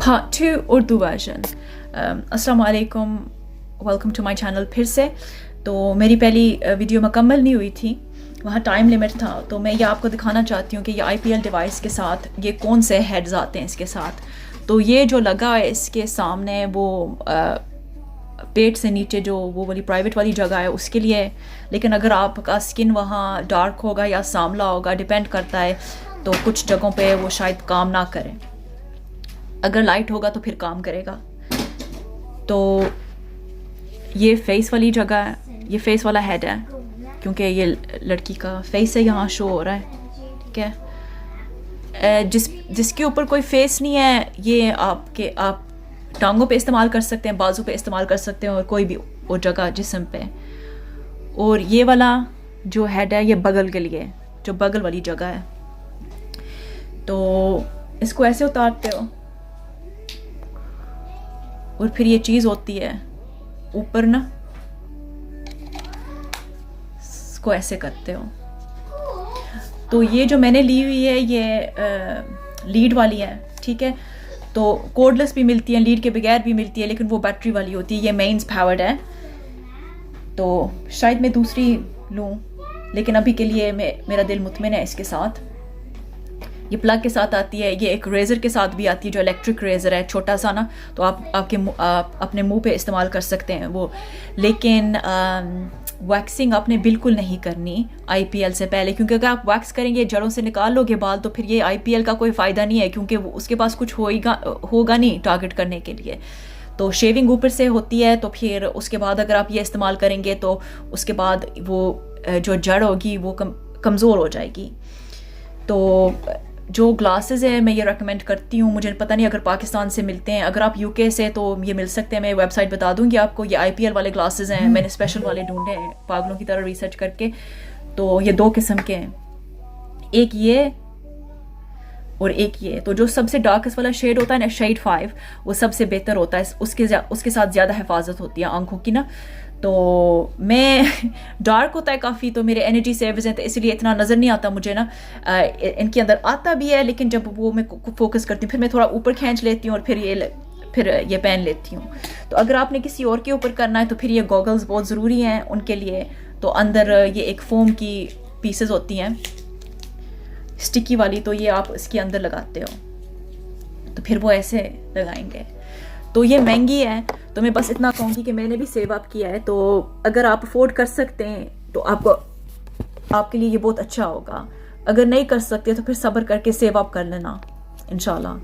Part 2 Urdu version. अस्सलाम वालेकुम, welcome to my channel. फिर से तो मेरी पहली वीडियो मुकम्मल नहीं हुई थी, वहाँ टाइम लिमिट था, तो मैं ये आपको दिखाना चाहती हूँ कि ये IPL डिवाइस के साथ ये कौन से हेड्स आते हैं इसके साथ। तो ये जो लगा है इसके सामने वो पेट से नीचे जो वो वाली प्राइवेट वाली जगह है उसके लिए है, लेकिन अगर आपका स्किन वहाँ डार्क होगा या सांवला होगा, डिपेंड करता है, तो कुछ जगहों पे वो शायद काम ना करें। अगर लाइट होगा तो फिर काम करेगा। तो ये फेस वाली जगह है, ये फेस वाला हेड है क्योंकि ये लड़की का फेस है, यहाँ शो हो रहा है, ठीक है। जिसके ऊपर कोई फेस नहीं है, ये आप टांगों पे इस्तेमाल कर सकते हैं, बाजू पे इस्तेमाल कर सकते हैं, और कोई भी वो जगह जिस्म पे। और ये वाला जो हेड है ये बगल के लिए, जो बगल वाली जगह है। तो इसको ऐसे उतारते हो और फिर ये चीज़ होती है ऊपर ना, इसको ऐसे करते हो। तो ये जो मैंने ली हुई है ये लीड वाली है, ठीक है। तो कोडलेस भी मिलती है, लीड के बगैर भी मिलती है, लेकिन वो बैटरी वाली होती है। ये मेंस पावर्ड है, तो शायद मैं दूसरी लूँ, लेकिन अभी के लिए मेरा दिल मुतमिन है इसके साथ। ये प्लग के साथ आती है, ये एक रेज़र के साथ भी आती है, जो इलेक्ट्रिक रेज़र है, छोटा सा ना, तो आप अपने मुंह पे इस्तेमाल कर सकते हैं वो। लेकिन वैक्सिंग आपने बिल्कुल नहीं करनी IPL से पहले, क्योंकि अगर आप वैक्स करेंगे, जड़ों से निकाल लोगे बाल, तो फिर ये IPL का कोई फ़ायदा नहीं है, क्योंकि उसके पास कुछ होगा नहीं टारगेट करने के लिए। तो शेविंग ऊपर से होती है, तो फिर उसके बाद अगर आप ये इस्तेमाल करेंगे तो उसके बाद वो जो जड़ होगी वो कमज़ोर हो जाएगी। तो जो ग्लासेस है मैं ये रेकमेंड करती हूँ। मुझे पता नहीं अगर पाकिस्तान से मिलते हैं, अगर आप UK से तो ये मिल सकते हैं, मैं वेबसाइट बता दूँगी आपको। ये IPL वाले ग्लासेस हैं, मैंने स्पेशल वाले ढूंढे हैं पागलों की तरह रिसर्च करके। तो ये 2 किस्म के हैं, एक ये और एक ये। तो जो सबसे डार्केस्ट वाला शेड होता है ना, शेड 5, वो सबसे बेहतर होता है, उसके साथ ज़्यादा हिफाजत होती है आंखों की ना। तो मैं डार्क होता है काफ़ी, तो मेरे एनर्जी सेवर्स हैं, तो इसलिए इतना नज़र नहीं आता मुझे ना। इनके अंदर आता भी है, लेकिन जब वो मैं फोकस करती हूँ फिर मैं थोड़ा ऊपर खींच लेती हूँ और फिर ये पहन लेती हूँ। तो अगर आपने किसी और के ऊपर करना है तो फिर ये गॉगल्स बहुत ज़रूरी हैं उनके लिए। तो अंदर ये एक फोम की पीसेस होती हैं स्टिकी वाली, तो ये आप इसके अंदर लगाते हो, तो फिर वो ऐसे लगाएंगे। तो ये महंगी है, तो मैं बस इतना कहूँगी कि मैंने भी सेव अप किया है। तो अगर आप अफोर्ड कर सकते हैं तो आपके लिए ये बहुत अच्छा होगा। अगर नहीं कर सकते तो फिर सब्र करके सेव अप कर लेना इंशाल्लाह।